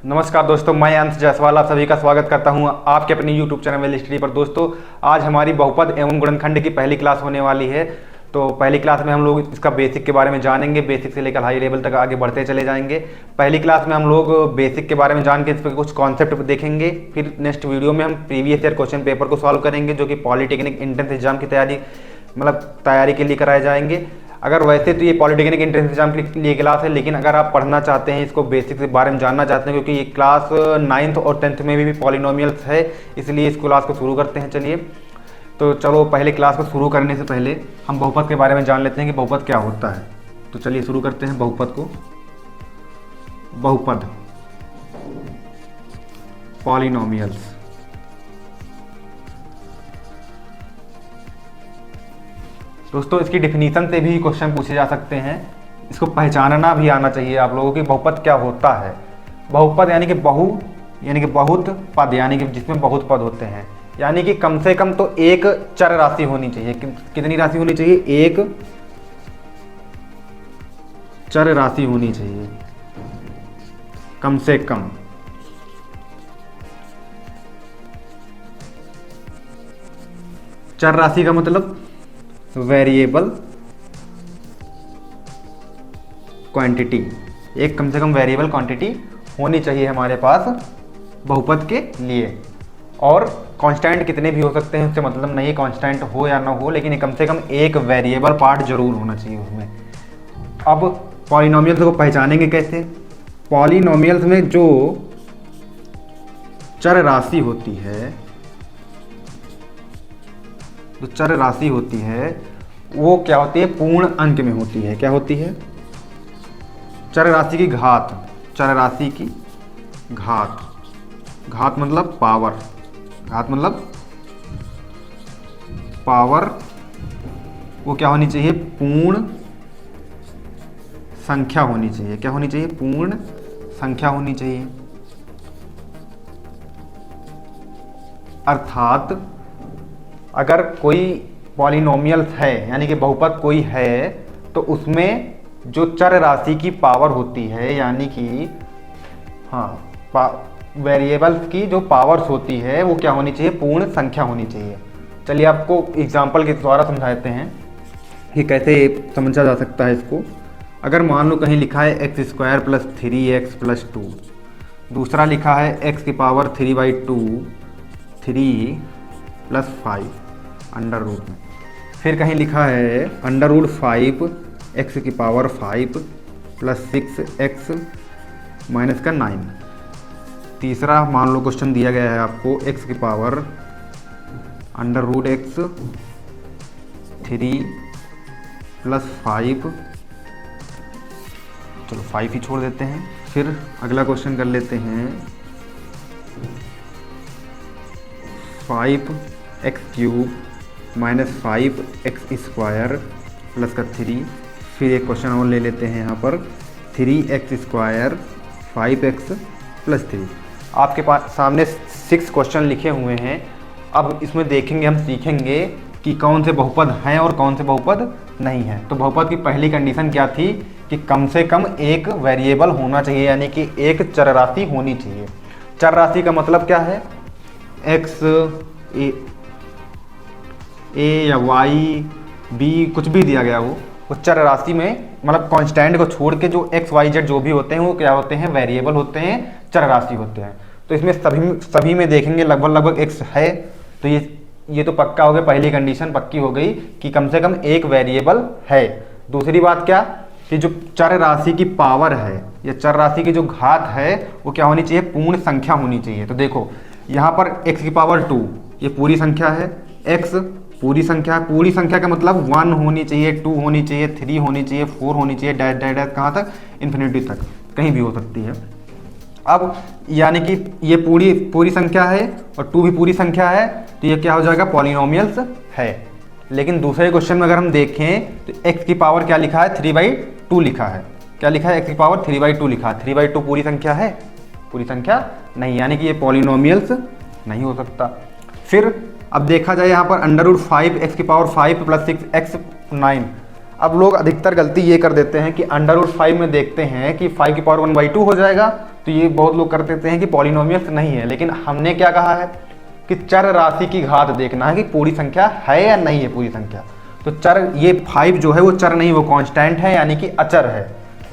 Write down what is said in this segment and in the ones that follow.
नमस्कार दोस्तों, मैं अंश जायसवाल आप सभी का स्वागत करता हूं आपके अपने YouTube चैनल वेल स्टडी पर। दोस्तों, आज हमारी बहुपद एवं गुणनखंड की पहली क्लास होने वाली है। तो पहली क्लास में हम लोग इसका बेसिक के बारे में जानेंगे, बेसिक से लेकर हाई लेवल तक आगे बढ़ते चले जाएंगे। पहली क्लास में हम लोग बेसिक के बारे में जान के इस पर कुछ कॉन्सेप्ट देखेंगे। फिर नेक्स्ट वीडियो में हम प्रीवियस ईयर क्वेश्चन पेपर को सॉल्व करेंगे, जो कि पॉलिटेक्निक एंट्रेंस एग्जाम की तैयारी के लिए कराए जाएंगे। अगर वैसे तो ये पॉलिटेक्निक एंट्रेंस एग्जाम के लिए क्लास है, लेकिन अगर आप पढ़ना चाहते हैं, इसको बेसिक के बारे में जानना चाहते हैं, क्योंकि ये क्लास 9th और 10th में भी पॉलिनोमियल्स है, इसलिए इस क्लास को शुरू करते हैं। चलिए, तो चलो पहले क्लास को शुरू करने से पहले हम बहुपद के बारे में जान लेते हैं कि बहुपद क्या होता है। तो चलिए शुरू करते हैं बहुपद को। बहुपद, पॉलिनोमियल्स। दोस्तों, इसकी डिफिनीशन से भी क्वेश्चन पूछे जा सकते हैं। इसको पहचानना भी आना चाहिए आप लोगों की बहुपद क्या होता है। बहुपद यानी कि बहुत पद, यानी कि जिसमें बहुत पद होते हैं, यानी कि कम से कम तो एक चर राशि होनी चाहिए। कितनी राशि होनी चाहिए? एक चर राशि होनी चाहिए कम से कम। चर राशि का मतलब वेरिएबल क्वांटिटी। एक कम से कम वेरिएबल क्वांटिटी होनी चाहिए हमारे पास बहुपद के लिए। और कांस्टेंट कितने भी हो सकते हैं उससे मतलब नहीं, कांस्टेंट हो या ना हो, लेकिन कम से कम एक वेरिएबल पार्ट जरूर होना चाहिए उसमें। अब पॉलिनोमियल्स को पहचानेंगे कैसे? पॉलिनोमियल्स में जो चर राशि होती है, जो चर राशि होती है वो क्या होती है? पूर्ण अंक में होती है। क्या होती है? चर राशि की घात। चर राशि की घात। घात मतलब पावर। घात मतलब पावर। वो क्या होनी चाहिए? पूर्ण संख्या होनी चाहिए। क्या होनी चाहिए? पूर्ण संख्या होनी चाहिए। अर्थात अगर कोई पॉलिनोमियल्स है, यानी कि बहुपद कोई है, तो उसमें जो चर राशि की पावर होती है, यानी कि वेरिएबल्स की जो पावर्स होती है, वो क्या होनी चाहिए? पूर्ण संख्या होनी चाहिए। चलिए आपको एग्जांपल के द्वारा समझाते हैं कि कैसे समझा जा सकता है इसको। अगर मान लो कहीं लिखा है x² + 3x + 2, दूसरा लिखा है x⁴ 3 + 5 अंडर रूट में, फिर कहीं लिखा है √5 x⁵ + 6x - 9। तीसरा मान लो क्वेश्चन दिया गया है आपको x⁴ √x 3 + 5, चलो 5 ही छोड़ देते हैं। फिर अगला क्वेश्चन कर लेते हैं 5x³ - 5x² + 3। फिर एक क्वेश्चन और ले लेते हैं यहाँ पर 3x² 5x + 3। आपके पास सामने 6 क्वेश्चन लिखे हुए हैं। अब इसमें देखेंगे, हम सीखेंगे कि कौन से बहुपद हैं और कौन से बहुपद नहीं हैं। तो बहुपद की पहली कंडीशन क्या थी कि कम से कम एक वेरिएबल होना चाहिए, यानी कि एक चर राशि होनी चाहिए। चर राशि का मतलब क्या है? x, a या y, b कुछ भी दिया गया हो, वो चर राशि में मतलब कांस्टेंट को छोड़ के जो x, y, z जो भी होते हैं वो क्या होते हैं? वेरिएबल होते हैं, चर राशि होते हैं। तो इसमें सभी में देखेंगे लगभग x है। तो ये तो पक्का हो गया, पहली कंडीशन पक्की हो गई कि कम से कम एक वेरिएबल है। दूसरी बात क्या कि जो चर राशि की पावर है या चर राशि की जो घात है वो क्या होनी चाहिए? पूर्ण संख्या होनी चाहिए। तो देखो यहाँ पर x⁴ ये पूरी संख्या है, x पूरी संख्या है। पूरी संख्या का मतलब 1 होनी चाहिए, 2 होनी चाहिए, 3 होनी चाहिए, 4 होनी चाहिए, डैश डैश डैश कहाँ तक? इन्फिनिटी तक, कहीं भी हो सकती है। अब यानी कि ये पूरी संख्या है और 2 भी पूरी संख्या है, तो ये क्या हो जाएगा? पॉलिनोमियल्स है। लेकिन दूसरे क्वेश्चन में अगर हम देखें तो x⁴ क्या लिखा है? 3/2 लिखा है। क्या लिखा है? x⁴ 3/2 लिखा है। 3/2 पूरी संख्या है? पूरी संख्या नहीं, यानी कि ये पॉलिनोमियल्स नहीं हो सकता। फिर अब देखा जाए यहाँ पर √5 x⁵ + 6x 9। अब लोग अधिकतर गलती ये कर देते हैं कि √5 में देखते हैं कि 5 की पावर 1/2 हो जाएगा, तो ये बहुत लोग कर देते हैं कि पॉलिनोमियल्स नहीं है, लेकिन हमने क्या कहा है कि चर राशि की घात देखना है कि पूरी संख्या है या नहीं है पूरी संख्या। तो चर, ये 5 जो है वो चर नहीं, वो कांस्टेंट है यानी कि अचर है।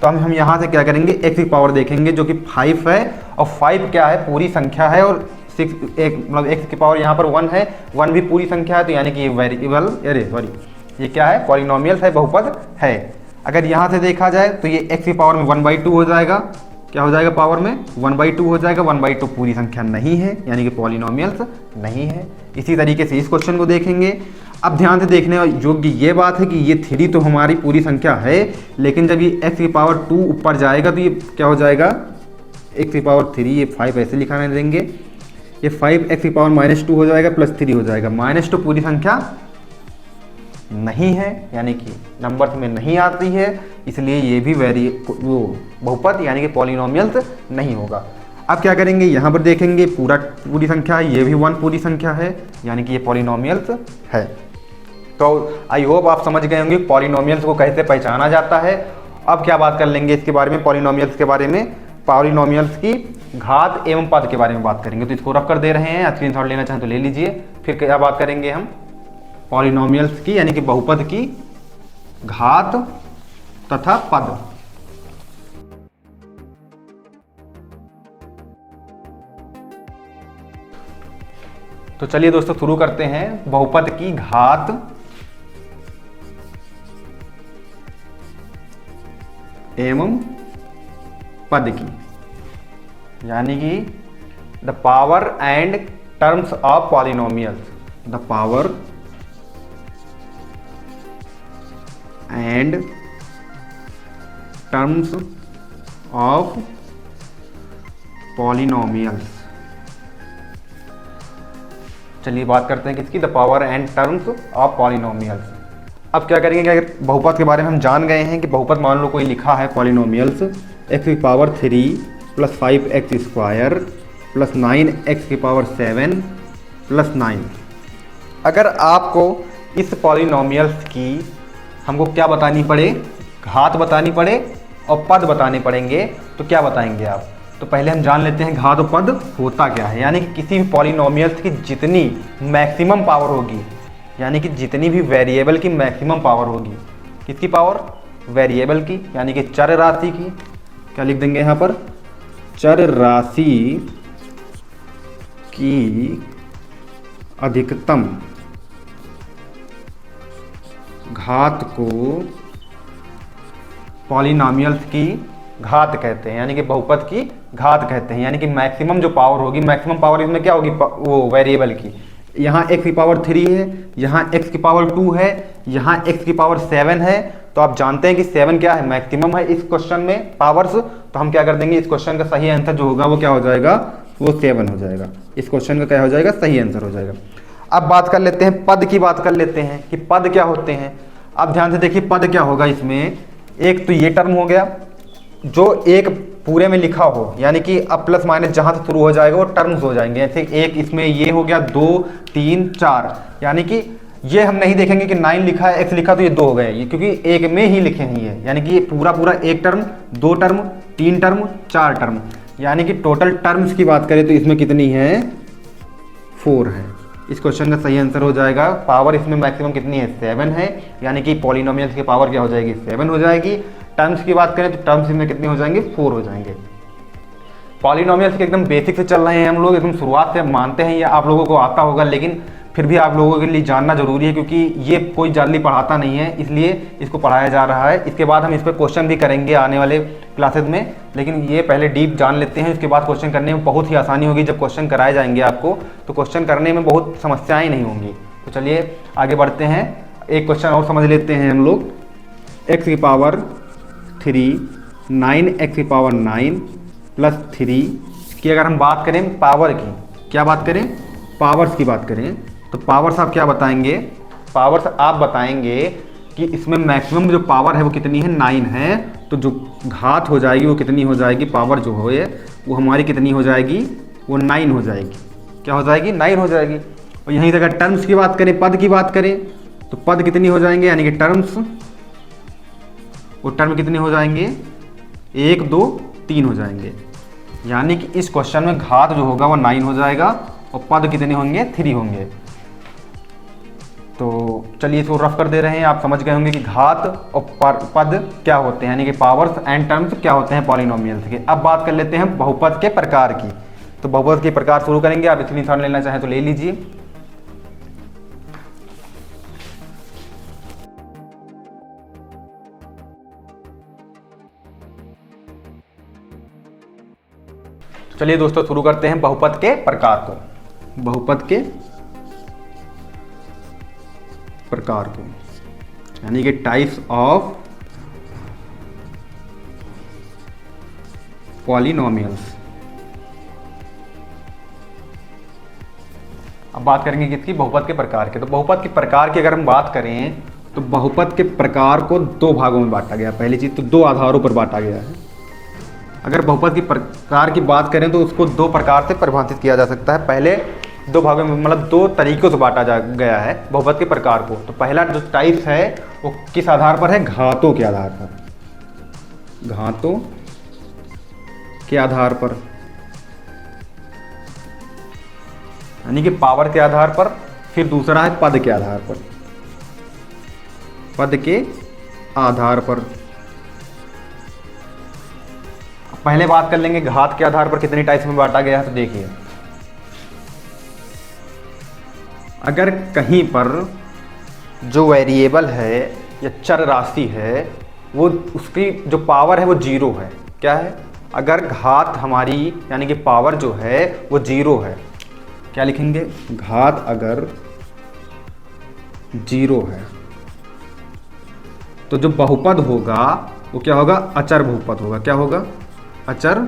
तो हम यहाँ से क्या करेंगे, x की पावर देखेंगे जो कि 5 है, और 5 क्या है, पूरी संख्या है, और 6 एक मतलब x की पावर यहाँ पर 1 है, 1 भी पूरी संख्या है, तो यानी कि ये वेरिएबल, अरे सॉरी, ये क्या है, पॉलिनोमियल है, बहुपद है। अगर यहाँ से देखा जाए तो ये x की पावर में 1/2 हो जाएगा, क्या हो जाएगा, पावर में 1/2 हो जाएगा। 1/2 पूरी संख्या नहीं है, यानी कि पॉलिनोमियल्स नहीं है। इसी तरीके से इस क्वेश्चन को देखेंगे। अब ध्यान से देखने योग्य ये बात है कि ये 3 तो हमारी पूरी संख्या है, लेकिन जब ये x की पावर 2 ऊपर जाएगा तो ये क्या हो जाएगा, x की पावर 3, ये 5 ऐसे लिखा नहीं देंगे, ये 5 x की पावर -2 हो जाएगा, +3 हो जाएगा। -2 पूरी संख्या नहीं है, यानी कि नंबर्स में नहीं आती है, इसलिए ये भी वो बहुपद यानी कि पॉलिनोमियल्स नहीं होगा। अब क्या करेंगे, यहाँ पर देखेंगे पूरी संख्या है, ये भी 1 पूरी संख्या है, यानी कि ये पॉलिनोमियल्स है। तो आई होप आप समझ गए होंगे पॉलिनोमियल्स को कैसे पहचाना जाता है। अब क्या बात कर लेंगे इसके बारे में, पॉलिनोमियल्स के बारे में, पॉलिनोमियल्स की घात एवं पद के बारे में बात करेंगे। तो इसको रख कर दे रहे हैं, स्क्रीनशॉट लेना चाहें तो ले लीजिए। फिर क्या बात करेंगे हम, पॉलिनोमियल्स की यानी कि बहुपद की घात तथा पद। तो चलिए दोस्तों शुरू करते हैं बहुपद की घात एवं पद की, यानी कि the power and terms of polynomials, the power and terms of polynomials. चलिए बात करते हैं किसकी, the power and terms of polynomials. अब क्या करेंगे, क्या बहुपद के बारे में हम जान गए हैं कि बहुपद मान लो कोई लिखा है पॉलिनोमियल्स, x की पावर 3 + 5x² + 9x की पावर 7 + 9। अगर आपको इस पॉलिनोमियल्स की हमको क्या बतानी पड़े, घात बतानी पड़े और पद बताने पड़ेंगे, तो क्या बताएंगे आप। तो पहले हम जान लेते हैं घात और पद होता क्या है। यानी कि किसी भी पॉलिनोमियल्स की जितनी मैक्सिमम पावर होगी, यानी कि जितनी भी वेरिएबल की मैक्सिमम पावर होगी, किसकी पावर, वेरिएबल की, यानी कि चर राशि की, क्या लिख देंगे यहाँ पर, चर राशि की अधिकतम घात को पॉलिनोमियल्स की घात कहते हैं, यानी कि बहुपद की घात कहते हैं। यानी कि मैक्सिमम जो पावर होगी, मैक्सिमम पावर इसमें क्या होगी, वो वेरिएबल की। यहाँ x की पावर 3 है, यहाँ x की पावर 2 है, यहाँ x की पावर 7 है। तो आप जानते हैं कि 7 क्या है, मैक्सिमम है इस क्वेश्चन में पावर्स। तो हम क्या कर देंगे, इस क्वेश्चन का सही आंसर जो होगा वो क्या हो जाएगा, वो 7 हो जाएगा। इस क्वेश्चन का क्या हो जाएगा, सही आंसर हो जाएगा। अब बात कर लेते हैं पद की, बात कर लेते हैं कि पद क्या होते हैं। अब ध्यान से देखिए पद क्या होगा इसमें, एक तो ये टर्म हो गया जो एक पूरे में लिखा हो, यानी कि अब प्लस माइनस जहाँ से शुरू हो जाएगा वो टर्म्स हो जाएंगे। जैसे एक इसमें ये हो गया 2 3 4, यानी कि ये हम नहीं देखेंगे कि 9 लिखा है, x लिखा तो ये 2 हो गए, ये क्योंकि एक में ही लिखे नहीं है। यानी कि ये पूरा एक टर्म, 2 टर्म, 3 टर्म, 4 टर्म, यानी कि टोटल टर्म्स की बात करें तो इसमें कितनी है, 4 है। इस क्वेश्चन का सही आंसर हो जाएगा, पावर इसमें मैक्सिमम कितनी है, 7 है, यानी कि पॉलिनोमियल्स की पावर क्या हो जाएगी, 7 हो जाएगी। टर्म्स की बात करें तो टर्म्स इसमें कितने हो जाएंगे, 4 हो जाएंगे। पॉलिनोमियल्स के एकदम बेसिक से चल रहे हैं हम लोग, एकदम शुरुआत से मानते हैं ये आप लोगों को आता होगा, लेकिन फिर भी आप लोगों के लिए जानना जरूरी है क्योंकि ये कोई जल्दी पढ़ाता नहीं है, इसलिए इसको पढ़ाया जा रहा है। इसके बाद हम इस पर क्वेश्चन भी करेंगे आने वाले क्लासेस में, लेकिन ये पहले डीप जान लेते हैं, उसके बाद क्वेश्चन करने में बहुत ही आसानी होगी। जब क्वेश्चन कराए जाएंगे आपको तो क्वेश्चन करने में बहुत समस्याएं नहीं होंगी। तो चलिए आगे बढ़ते हैं, एक क्वेश्चन और समझ लेते हैं हम लोग। x की पावर 3 9x की पावर 9 + 3 की अगर हम बात करें पावर की, क्या बात करें, पावर्स की बात करें, तो पावर्स आप क्या बताएंगे, पावर्स आप बताएंगे कि इसमें मैक्सिमम जो पावर है वो कितनी है, 9 है। तो जो घात हो जाएगी वो कितनी हो जाएगी, पावर जो हो वो हमारी कितनी हो जाएगी, वो 9 हो जाएगी। क्या हो जाएगी, 9 हो जाएगी। और यहीं से अगर टर्म्स की बात करें, पद की बात करें, तो पद कितनी हो जाएंगे, यानी कि टर्म्स, वो टर्म कितने हो जाएंगे, 1 2 3 हो जाएंगे। यानी कि इस क्वेश्चन में घात जो होगा वो 9 हो जाएगा और पद कितने होंगे, 3 होंगे। तो चलिए इसको रफ कर दे रहे हैं, आप समझ गए होंगे कि घात और पद क्या होते हैं, यानी कि पावर्स एंड टर्म्स क्या होते हैं पॉलिनोमियल्स के। अब बात कर लेते हैं बहुपद के प्रकार की। तो बहुपद के प्रकार शुरू करेंगे, आप स्क्रीनशॉट लेना चाहें तो ले लीजिए। चलिए दोस्तों शुरू करते हैं बहुपद के प्रकार को। बहुपद के प्रकार को यानी कि टाइप्स ऑफ पॉलिनोमियल्स। अब बात करेंगे किसकी, बहुपद के प्रकार के। तो बहुपद के प्रकार की अगर हम बात करें तो बहुपद के प्रकार को 2 भागों में बांटा गया। पहली चीज तो 2 आधारों पर बांटा गया है। अगर बहुपद की प्रकार की बात करें तो उसको 2 प्रकार से परिभाषित किया जा सकता है। पहले 2 भागों में, मतलब 2 तरीकों से बांटा जा गया है बहुपद के प्रकार को। तो पहला जो टाइप्स है वो किस आधार पर है, घातों के आधार पर। घातों के आधार पर यानी कि पावर के आधार पर। फिर दूसरा है पद के आधार पर। पद के आधार पर पहले बात कर लेंगे घात के आधार पर कितनी टाइप्स में बांटा गया है। तो देखिए, अगर कहीं पर जो वेरिएबल है या चर राशि है वो उसकी जो पावर है वो 0 है। क्या है, अगर घात हमारी यानी कि पावर जो है वो 0 है, क्या लिखेंगे, घात अगर 0 है तो जो बहुपद होगा वो क्या होगा, अचर बहुपद होगा। क्या होगा, अचर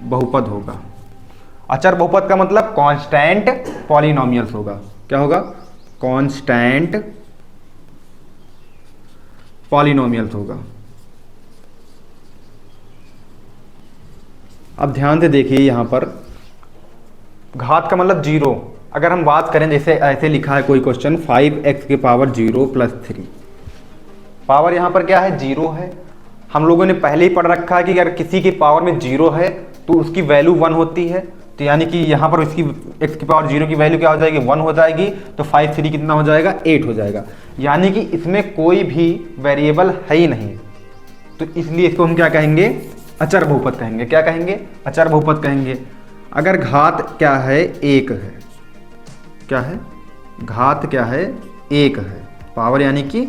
बहुपद होगा। अचर बहुपद का मतलब कांस्टेंट पॉलिनोमियल्स होगा। क्या होगा, कांस्टेंट पॉलिनोमियल्स होगा। अब ध्यान से देखिए, यहां पर घात का मतलब 0। अगर हम बात करें जैसे ऐसे लिखा है कोई क्वेश्चन 5x की पावर 0 + 3, पावर यहां पर क्या है, 0 है। हम लोगों ने पहले ही पढ़ रखा है कि अगर किसी की पावर में 0 है तो उसकी वैल्यू 1 होती है। तो यानी कि यहाँ पर इसकी x की पावर 0 की वैल्यू क्या हो जाएगी, 1 हो जाएगी। तो 5 3 कितना हो जाएगा, 8 हो जाएगा। यानी कि इसमें कोई भी वेरिएबल है ही नहीं, तो इसलिए इसको हम क्या कहेंगे, अचर बहुपद कहेंगे। क्या कहेंगे, अचर बहुपद कहेंगे। अगर घात क्या है, 1 है। क्या है, घात क्या है, 1 है। पावर यानी कि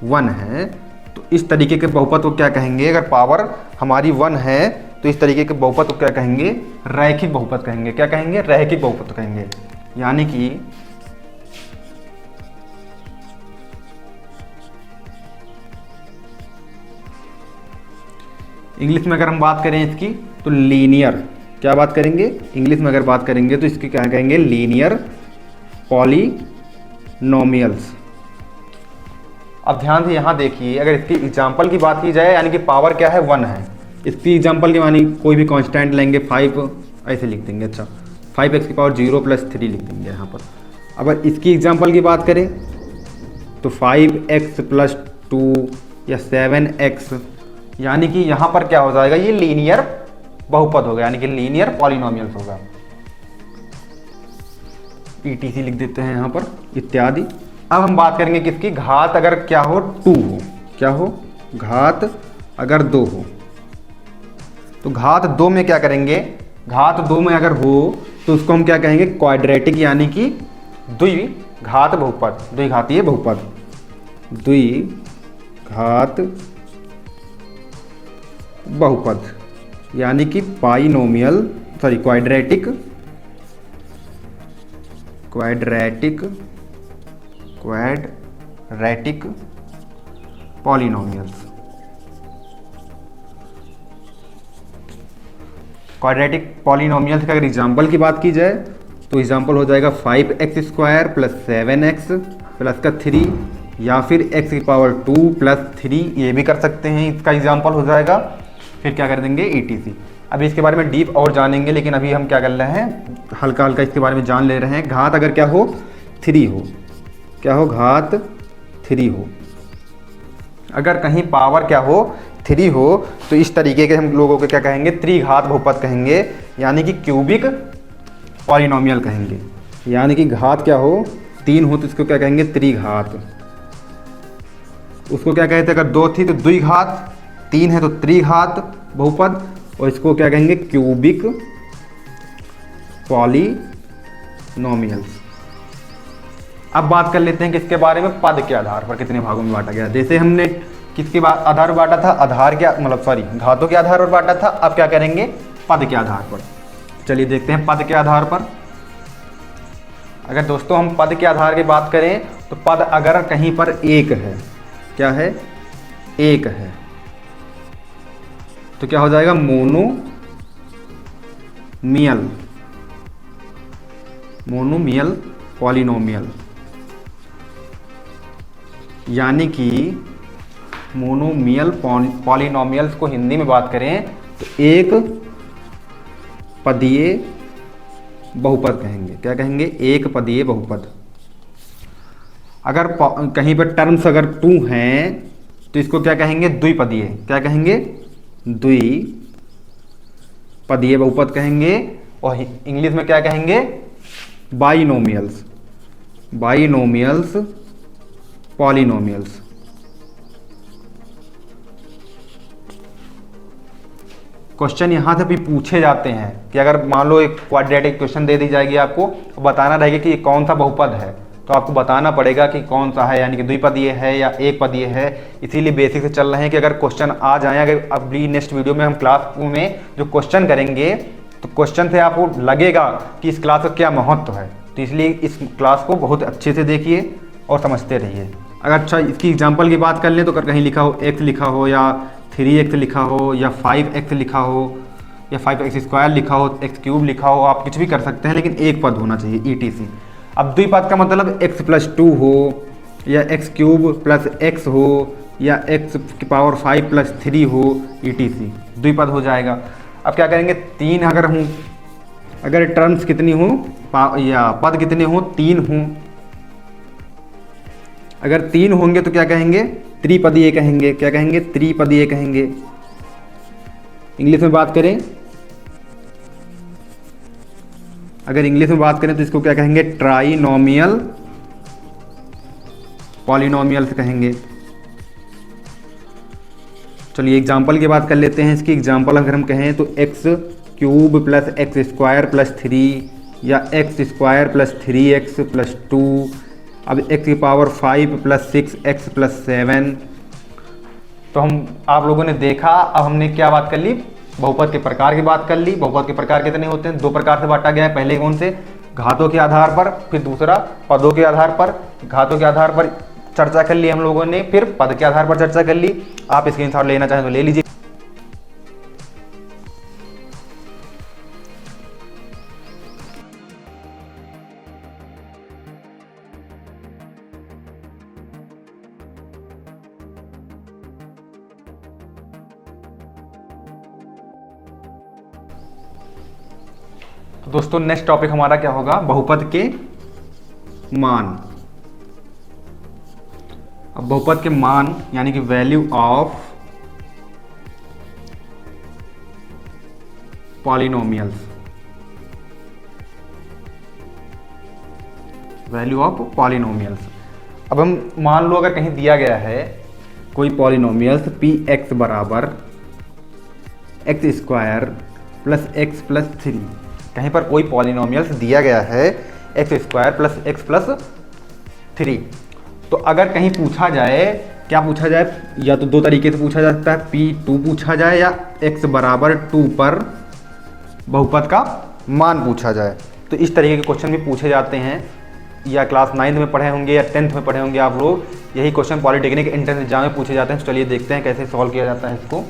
1 है, तो इस तरीके के बहुपद को क्या कहेंगे, अगर पावर हमारी 1 है तो इस तरीके के बहुपद को क्या कहेंगे, रैखिक बहुपद कहेंगे। क्या कहेंगे, रैखिक बहुपद कहेंगे। यानी कि इंग्लिश में अगर हम बात करें इसकी तो लीनियर, क्या बात करेंगे, इंग्लिश में अगर बात करेंगे तो इसकी क्या कहेंगे, लीनियर पॉलिनोमियल्स। अब ध्यान से यहाँ देखिए, अगर इसकी एग्जाम्पल की बात की जाए, यानी कि पावर क्या है, 1 है। इसकी एग्जाम्पल के मानी कोई भी कांस्टेंट लेंगे, 5 ऐसे लिख देंगे। अच्छा, 5x की पावर 0 + 3 लिख देंगे यहाँ पर। अगर इसकी एग्जाम्पल की बात करें तो 5x + 2 या 7x, यानी कि यहाँ पर क्या हो जाएगा, ये लीनियर बहुपद होगा, यानी कि लीनियर पॉलिनोमियल्स होगा। ETC लिख देते हैं यहाँ पर, इत्यादि। अब हम बात करेंगे किसकी, घात अगर क्या हो, 2 हो। क्या हो, घात अगर 2 हो। तो घात 2 में क्या करेंगे, घात 2 में अगर हो तो उसको हम क्या कहेंगे, क्वाड्रेटिक, यानी कि द्विघात बहुपद, द्विघातीय बहुपद, द्विघात बहुपद, यानी कि पाइनोमियल, sorry quadratic, quadratic polynomials. Quadratic polynomials का अगर एग्जाम्पल की बात की जाए तो एग्जाम्पल हो जाएगा 5x² + 7x + 3, या फिर x की पावर 2 + 3, ये भी कर सकते हैं, इसका एग्जाम्पल हो जाएगा। फिर क्या कर देंगे, ETC। अभी इसके बारे में डीप और जानेंगे, लेकिन अभी हम क्या कर रहे हैं, हल्का हल्का इसके बारे में जान ले रहे हैं। घात अगर क्या हो, 3 हो। क्या हो, घात 3 हो। अगर कहीं पावर क्या हो, 3 हो तो इस तरीके के हम लोगों को क्या कहेंगे, त्रिघात बहुपद कहेंगे, यानी कि क्यूबिक पॉलिनोमियल कहेंगे। यानी कि घात क्या हो, 3 हो तो इसको क्या कहेंगे, त्रिघात। उसको क्या कहते हैं, अगर 2 थी तो द्विघात, 3 है तो त्रिघात बहुपद, और इसको क्या कहेंगे, क्यूबिक पॉलिनोमियल्स। अब बात कर लेते हैं किसके बारे में, पद के आधार पर कितने भागों में बांटा गया। जैसे हमने किसके आधार पर बांटा था, आधार के मतलब सॉरी घातों के आधार पर बांटा था, अब क्या करेंगे, पद के आधार पर। चलिए देखते हैं पद के आधार पर। अगर दोस्तों हम पद के आधार की बात करें तो पद अगर कहीं पर एक है, क्या है, एक है, तो क्या हो जाएगा, मोनोमियल, मोनोमियल पॉलिनोमियल। यानी कि मोनोमियल पॉलिनोमियल्स को हिंदी में बात करें तो एक पदीय बहुपद कहेंगे। क्या कहेंगे, एक पदीय बहुपद। अगर कहीं पर टर्म्स अगर 2 हैं तो इसको क्या कहेंगे, द्विपदीय। क्या कहेंगे, द्विपदीय बहुपद कहेंगे। और इंग्लिश में क्या कहेंगे, बाइनोमियल्स, बाइनोमियल्स पॉलिनोमियल्स। क्वेश्चन यहाँ से भी पूछे जाते हैं कि अगर मान लो एक क्वाड्रेटिक क्वेश्चन दे दी जाएगी आपको, तो बताना रहेगा कि ये कौन सा बहुपद है, तो आपको बताना पड़ेगा कि कौन सा है, यानी कि द्विपदीय है या एक पदीय है। इसीलिए बेसिक से चल रहे हैं कि अगर क्वेश्चन आ जाए, अगर अगली नेक्स्ट वीडियो में हम क्लास में जो क्वेश्चन करेंगे तो क्वेश्चन से आपको लगेगा कि इस क्लास का क्या महत्व है, तो इसलिए इस क्लास को बहुत अच्छे से देखिए और समझते रहिए। अगर अच्छा इसकी एग्जांपल की बात कर लें तो अगर कहीं लिखा हो x लिखा हो या 3x लिखा हो या 5x लिखा हो या 5x² लिखा हो, x³ लिखा हो, आप कुछ भी कर सकते हैं, लेकिन एक पद होना चाहिए ETC। अब द्विपद का मतलब x+2 हो या x³ + x हो या x⁵ हो, ETC द्विपद हो जाएगा। अब क्या करेंगे, 3 अगर टर्म्स कितनी हो या पद कितने हो, 3 हों। अगर 3 होंगे तो क्या कहेंगे, त्रिपदीय कहेंगे। क्या कहेंगे, त्रिपदीय कहेंगे। इंग्लिश में बात करें, अगर इंग्लिश में बात करें तो इसको क्या कहेंगे, ट्राइनोमियल पॉलिनोमियल्स कहेंगे। चलिए एग्जाम्पल की बात कर लेते हैं। इसकी एग्जाम्पल अगर हम कहें तो x³ + x² + 3 या x² + 3x + 2, अब x⁵ + 6x + 7। तो हम आप लोगों ने देखा, अब हमने क्या बात कर ली, बहुपद के प्रकार की बात कर ली। बहुपद के प्रकार कितने होते हैं, 2 प्रकार से बांटा गया है। पहले कौन से, घातों के आधार पर, फिर दूसरा पदों के आधार पर। घातों के आधार पर चर्चा कर ली हम लोगों ने, फिर पद के आधार पर चर्चा कर ली। आप स्क्रीनशॉट लेना चाहें तो ले लीजिए। तो दोस्तों नेक्स्ट टॉपिक हमारा क्या होगा, बहुपद के मान। अब बहुपद के मान यानी कि value of polynomials, value of polynomials. अब हम मान लो अगर कहीं दिया गया है कोई पॉलिनोमियल्स px = x² + x + 3, कहीं पर कोई पॉलिनोमियल्स दिया गया है x² + x + 3, तो अगर कहीं पूछा जाए, क्या पूछा जाए, या तो 2 तरीके से पूछा जा सकता है, P2 पूछा जाए या x = 2 पर बहुपद का मान पूछा जाए। तो इस तरीके के क्वेश्चन भी पूछे जाते हैं, या क्लास 9th में पढ़े होंगे या 10th में पढ़े होंगे आप लोग। यही क्वेश्चन पॉलिटेक्निक एंट्रेंस एग्जाम में पूछे जाते हैं। तो चलिए देखते हैं कैसे सॉल्व किया जाता है इसको।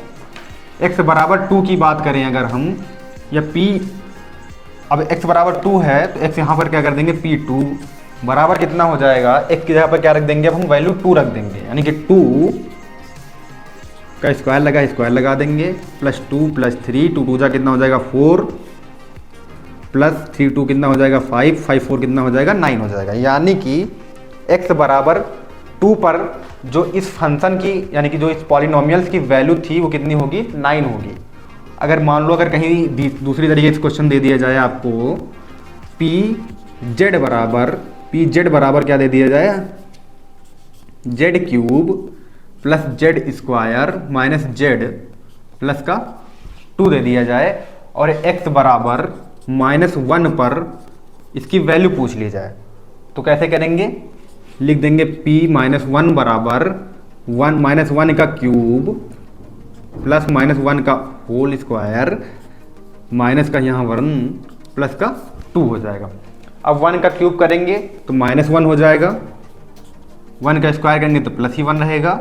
x = 2 की बात करें अगर हम, या P, अब x = 2 है तो x यहाँ पर क्या कर देंगे, P2 बराबर कितना हो जाएगा, x की जगह पर क्या रख देंगे, अब हम वैल्यू 2 रख देंगे, यानी कि 2 का स्क्वायर लगा देंगे, +2 + 3, 2 2 जा कितना हो जाएगा 4, + 3 2 कितना हो जाएगा 5, 5 4 कितना हो जाएगा 9 हो जाएगा। यानी कि x = 2 पर जो इस फंक्शन की यानी कि जो इस पॉलिनोमियल्स की वैल्यू थी वो कितनी होगी, 9 होगी। अगर मान लो अगर कहीं दूसरी तरीके से क्वेश्चन दे दिया जाए आपको, पी जेड बराबर क्या दे दिया जाए, Z cube plus Z square minus Z plus का 2 दे दिया जाए और x बराबर -1 पर इसकी वैल्यू पूछ ली जाए, तो कैसे करेंगे, लिख देंगे p -1 बराबर 1 का क्यूब प्लस -1 का होल स्क्वायर माइनस का यहाँ 1 प्लस का 2 हो जाएगा। अब 1 का क्यूब करेंगे तो -1 हो जाएगा, 1 का स्क्वायर करेंगे तो प्लस ही 1 रहेगा,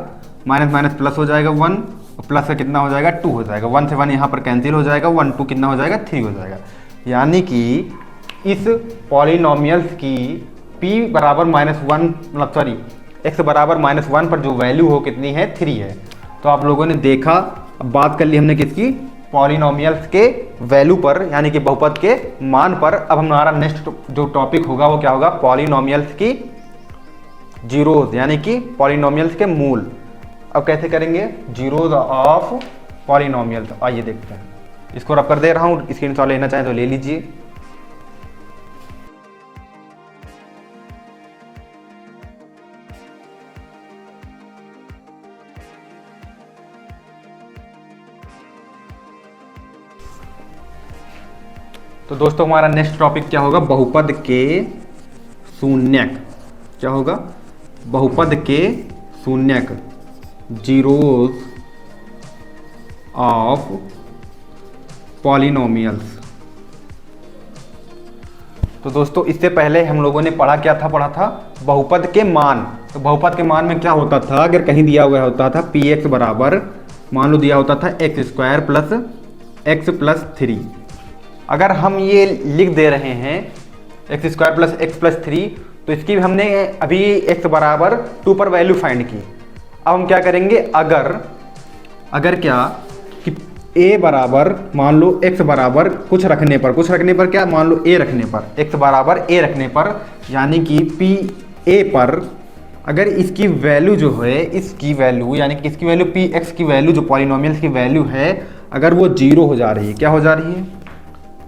माइनस माइनस प्लस हो जाएगा 1 और प्लस का कितना हो जाएगा 2 हो जाएगा, 1 से 1 यहाँ पर कैंसिल हो जाएगा, 1 2 कितना हो जाएगा 3 हो जाएगा। यानी कि इस पॉलिनोमियल्स की p बराबर -1 मतलब सॉरी x बराबर -1 पर जो वैल्यू हो कितनी है 3 है। तो आप लोगों ने देखा, अब बात कर ली हमने किसकी, पॉलिनोमियल्स के वैल्यू पर यानी कि बहुपद के मान पर। अब हमारा नेक्स्ट जो टॉपिक होगा वो क्या होगा, पॉलिनोमियल्स की जीरोज यानी कि पॉलिनोमियल्स के मूल। अब कैसे करेंगे, जीरोज ऑफ पॉलिनोमियल, तो आइए देखते हैं। इसको रब कर दे रहा हूँ, स्क्रीनशॉट लेना चाहें तो ले लीजिए। तो दोस्तों हमारा नेक्स्ट टॉपिक क्या होगा, बहुपद के शून्यक। क्या होगा, बहुपद के शून्यक, जीरोज ऑफ पॉलिनोमियल्स। तो दोस्तों इससे पहले हम लोगों ने पढ़ा था बहुपद के मान। तो बहुपद के मान में क्या होता था, अगर कहीं दिया हुआ होता था पी एक्स बराबर, मान लो दिया होता था x square plus x plus 3। अगर हम ये लिख दे रहे हैं x square plus x plus 3, तो इसकी हमने अभी एक्स बराबर 2 पर वैल्यू फाइंड की। अब हम क्या करेंगे, अगर क्या कि a बराबर मान लो x बराबर कुछ रखने पर क्या, मान लो a रखने पर, x बराबर a रखने पर, यानी कि p a पर अगर इसकी वैल्यू जो है, इसकी वैल्यू यानी कि इसकी वैल्यू p x की वैल्यू जो पॉलिनोमियल्स की वैल्यू है, अगर वो 0 हो जा रही है, क्या हो जा रही है,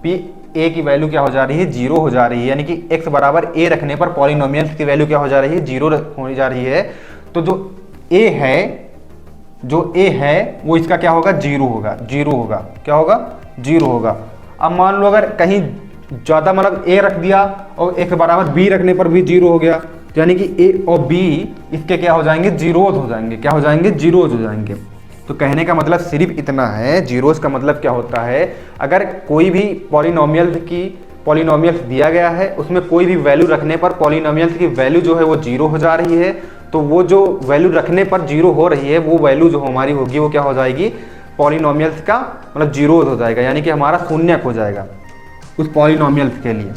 p a की वैल्यू क्या हो जा रही है, 0 हो जा रही है। यानी कि x बराबर a रखने पर पॉलिनोमियल्स की वैल्यू क्या हो जा रही है, 0 होने जा रही है। तो जो a है वो इसका क्या होगा, 0 होगा, क्या होगा, 0 होगा। अब मान लो अगर कहीं ज़्यादा मतलब a रख दिया और x बराबर b रखने पर भी 0 हो गया, तो यानी कि a और b इसके क्या हो जाएंगे, जीरोज हो जाएंगे। क्या हो जाएंगे, जीरोज हो जाएंगे। तो कहने का मतलब सिर्फ इतना है, जीरोज का मतलब क्या होता है, अगर कोई भी पॉलिनोमियल्स दिया गया है, उसमें कोई भी वैल्यू रखने पर पॉलिनोमियल्स की वैल्यू जो है वो 0 हो जा रही है, तो वो जो वैल्यू रखने पर 0 हो रही है, वो वैल्यू जो हमारी होगी वो क्या हो जाएगी, पॉलिनोमियल्स का मतलब जीरोज हो जाएगा, यानी कि हमारा शून्यक हो जाएगा उस पॉलिनोमियल्स के लिए।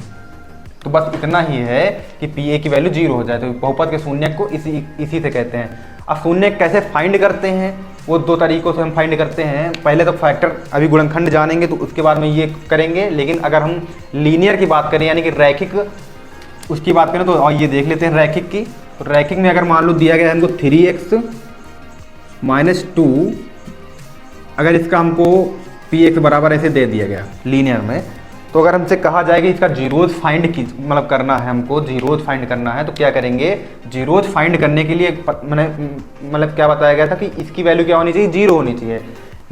तो बस इतना ही है कि पी ए की वैल्यू 0 हो जाए, तो बहुपद के शून्यक को इसी से कहते हैं। अब शून्यक कैसे फाइंड करते हैं, वो 2 तरीकों से हम फाइंड करते हैं। पहले तो फैक्टर, अभी गुणनखंड जानेंगे तो उसके बाद में ये करेंगे, लेकिन अगर हम लीनियर की बात करें यानी कि रैखिक उसकी बात करें, तो और ये देख लेते हैं रैखिक की। तो रैखिक में अगर मान लो दिया गया है हमको 3x - 2, अगर इसका हमको px बराबर ऐसे दे दिया गया लीनियर में, तो अगर हमसे कहा जाए कि इसका जीरोज फाइंड की मतलब करना है, हमको जीरोज फाइंड करना है, तो क्या करेंगे, जीरोज फाइंड करने के लिए मतलब क्या बताया गया था कि इसकी वैल्यू क्या होनी चाहिए, 0 होनी चाहिए।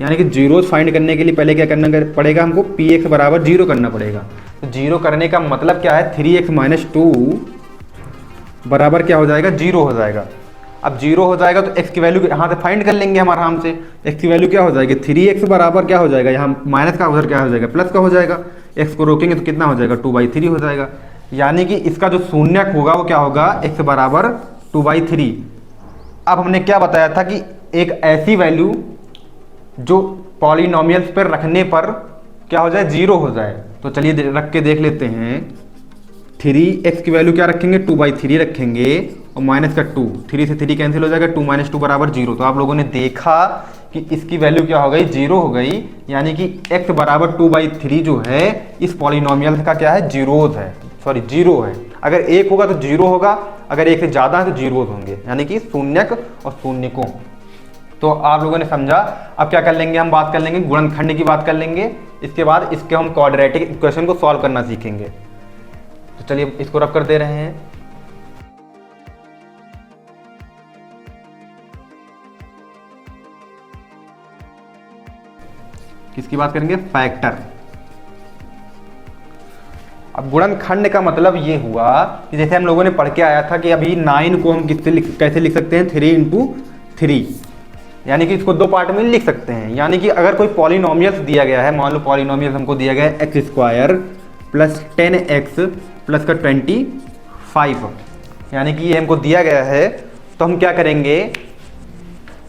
यानी कि जीरोज फाइंड करने के लिए पहले क्या करना पड़ेगा, हमको px बराबर 0 करना पड़ेगा। तो 0 करने का मतलब क्या है, 3x - 2 बराबर क्या हो जाएगा, 0 हो जाएगा। अब 0 हो जाएगा तो x की वैल्यू यहाँ से फाइंड कर लेंगे हम आराम से। x की वैल्यू क्या हो जाएगी, 3x बराबर क्या हो जाएगा, यहाँ माइनस का उधर क्या हो जाएगा, प्लस का हो जाएगा। x को रोकेंगे तो कितना हो जाएगा, 2/3 हो जाएगा। यानी कि इसका जो शून्यक होगा वो क्या होगा, x बराबर 2/3। अब हमने क्या बताया था कि एक ऐसी वैल्यू जो पॉलिनोमियल्स पर रखने पर क्या हो जाए, 0 हो जाए। तो चलिए रख के देख लेते हैं। 3x की वैल्यू क्या रखेंगे, 2/3 रखेंगे और माइनस का 2, 3 से 3 कैंसिल हो जाएगा, 2 - 2 बराबर 0। तो आप लोगों ने देखा कि इसकी वैल्यू क्या हो गई, 0 हो गई। यानी कि x बराबर 2/3 जो है इस पॉलिनोमियल का क्या है, जीरोज है, सॉरी 0 है। अगर 1 होगा तो 0 होगा, अगर 1 से ज़्यादा है तो जीरोज होंगे, यानी कि शून्यक और शून्यकों। तो आप लोगों ने समझा। अब क्या कर लेंगे, हम बात कर लेंगे गुणनखंड की बात कर लेंगे, इसके बाद इसके हम क्वाड्रेटिक इक्वेशन को सॉल्व करना सीखेंगे। तो चलिए इसको रब कर दे रहे हैं। किसकी बात करेंगे, फैक्टर। अब गुणनखंड का मतलब ये हुआ कि जैसे हम लोगों ने पढ़ के आया था कि अभी 9 को हम कैसे लिख सकते हैं, 3 × 3, यानी कि इसको 2 पार्ट में लिख सकते हैं। यानी कि अगर कोई पॉलिनोमियल्स दिया गया है, मान लो पॉलिनोमियल्स हमको दिया गया है x² + 10x + का 25, यानी कि ये हमको दिया गया है। तो हम क्या करेंगे,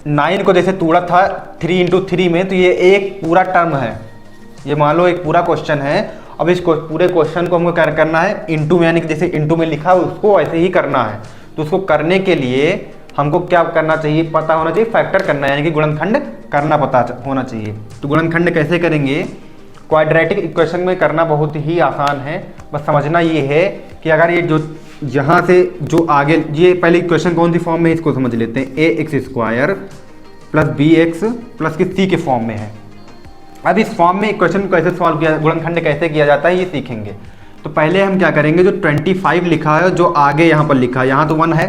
9 को जैसे तोड़ा था 3 × 3 में, तो ये एक पूरा टर्म है, ये मान लो एक पूरा क्वेश्चन है। अब इस पूरे क्वेश्चन को हमको क्या करना है, इंटू में, यानी कि जैसे इंटू में लिखा है उसको ऐसे ही करना है। तो उसको करने के लिए हमको क्या करना चाहिए, पता होना चाहिए, फैक्टर करना है, यानी कि गुणनखंड करना पता होना चाहिए। तो गुणनखंड कैसे करेंगे, क्वाड्रेटिक इक्वेशन में करना बहुत ही आसान है। बस समझना ये है कि अगर ये जो यहाँ से जो आगे, ये पहले इक्वेशन कौन सी फॉर्म में है इसको समझ लेते हैं, ax² + bx + कि c के फॉर्म में है। अब इस फॉर्म में इक्वेशन को कैसे सॉल्व किया, गुणनखंड कैसे किया जाता है, ये सीखेंगे। तो पहले हम क्या करेंगे, जो 25 लिखा है, जो आगे यहाँ पर लिखा है, यहाँ तो 1 है,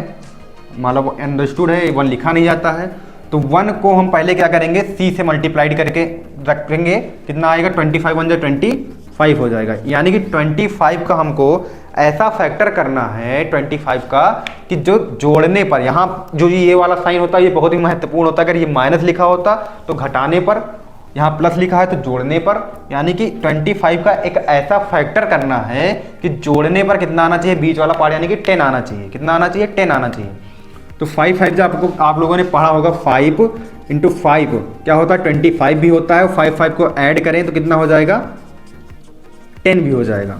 मतलब अंडरस्टूड है, 1 लिखा नहीं जाता है। तो 1 को हम पहले क्या करेंगे, c से मल्टीप्लाइड करके रखेंगे, कितना आएगा, 25 × 1 = 25 हो जाएगा। यानी कि 25 का हमको ऐसा फैक्टर करना है 25 का कि जो जोड़ने पर, यहाँ जो ये वाला साइन होता है ये बहुत ही महत्वपूर्ण होता है। अगर ये माइनस लिखा होता तो घटाने पर, यहाँ प्लस लिखा है तो जोड़ने पर, यानी कि 25 का एक ऐसा फैक्टर करना है कि जोड़ने पर कितना आना चाहिए, बीच वाला पार्ट, यानी कि 10 आना चाहिए। कितना आना चाहिए, 10 आना चाहिए। तो 5 जो आप लोगों ने पढ़ा होगा, 5 × 5 क्या होता है, 25 भी होता है। 5 को ऐड करें तो कितना हो जाएगा, 10 भी हो जाएगा।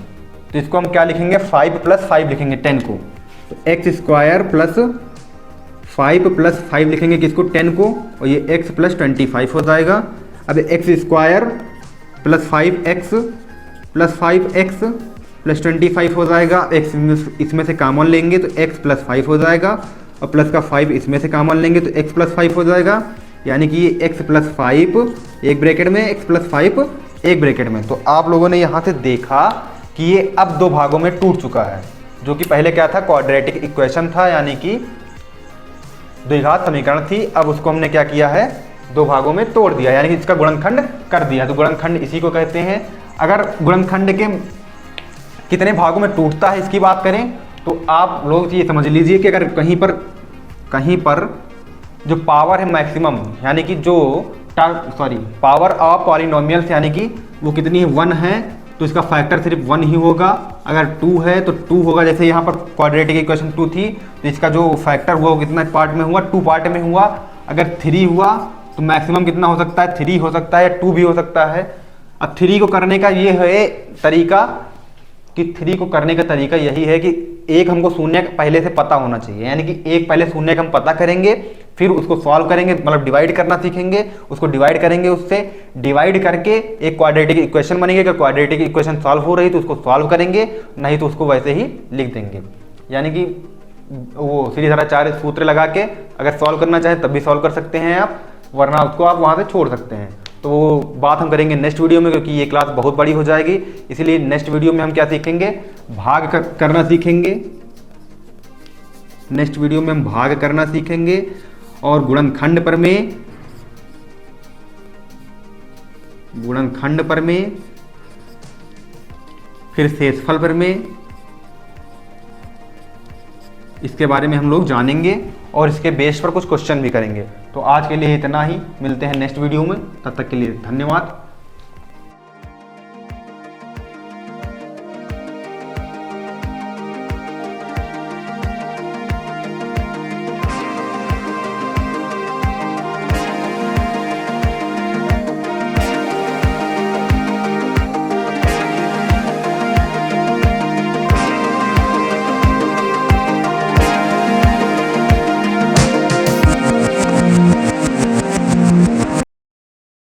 तो इसको हम क्या लिखेंगे, 5 + 5 लिखेंगे 10 को। तो x² + 5 + 5 लिखेंगे किसको, 10 को, और ये x + 25 हो जाएगा। अब x² + 5x + 5x + 25 हो जाएगा। x इसमें से कॉमन लेंगे तो x + 5 हो जाएगा, और प्लस का 5 इसमें से कॉमन लेंगे तो x + 5 हो जाएगा। यानी कि ये x + 5 एक ब्रैकेट में, x + 5 एक ब्रैकेट में। तो आप लोगों ने यहाँ से देखा कि ये अब 2 भागों में टूट चुका है, जो कि पहले क्या था, क्वाड्रेटिक इक्वेशन था, यानी कि द्विघात समीकरण थी। अब उसको हमने क्या किया है, 2 भागों में तोड़ दिया, यानी कि इसका गुणनखंड कर दिया। तो गुणनखंड इसी को कहते हैं। अगर गुणनखंड के कितने भागों में टूटता है इसकी बात करें तो आप लोग ये समझ लीजिए कि अगर कहीं पर जो पावर है मैक्सिमम, यानी कि जो पावर ऑफ पॉलिनोमियल्स, यानी कि वो कितनी है, 1 है, तो इसका फैक्टर सिर्फ 1 ही होगा। अगर 2 है तो 2 होगा, जैसे यहाँ पर क्वाड्रेटिक इक्वेशन 2 थी, तो इसका जो फैक्टर हुआ वो कितना पार्ट में हुआ, 2 पार्ट में हुआ। अगर 3 हुआ तो मैक्सिमम कितना हो सकता है, 3 हो सकता है, या 2 भी हो सकता है। अब 3 को करने का ये है तरीका कि 3 को करने का तरीका यही है कि एक हमको शून्य पहले से पता होना चाहिए, यानी कि एक पहले शून्य हम पता करेंगे, फिर उसको सॉल्व करेंगे, मतलब डिवाइड करना सीखेंगे, उसको डिवाइड करेंगे, उससे डिवाइड करके एक क्वाड्रेटिक इक्वेशन बनेगी। अगर क्वाड्रेटिक इक्वेशन सॉल्व हो रही तो उसको सॉल्व करेंगे, नहीं तो उसको वैसे ही लिख देंगे। यानी कि वो सीढ़ीधाराचार्य सूत्र लगा के अगर सॉल्व करना चाहें तब भी सॉल्व कर सकते हैं आप, वरना उसको आप वहाँ से छोड़ सकते हैं। तो वो बात हम करेंगे नेक्स्ट वीडियो में, क्योंकि ये क्लास बहुत बड़ी हो जाएगी। इसीलिए नेक्स्ट वीडियो में हम क्या सीखेंगे, भाग करना सीखेंगे। नेक्स्ट वीडियो में हम भाग करना सीखेंगे, और गुणनखंड पर में, फिर शेषफल पर में, इसके बारे में हम लोग जानेंगे, और इसके बेस पर कुछ क्वेश्चन भी करेंगे। तो आज के लिए इतना ही, मिलते हैं नेक्स्ट वीडियो में, तब तक के लिए धन्यवाद।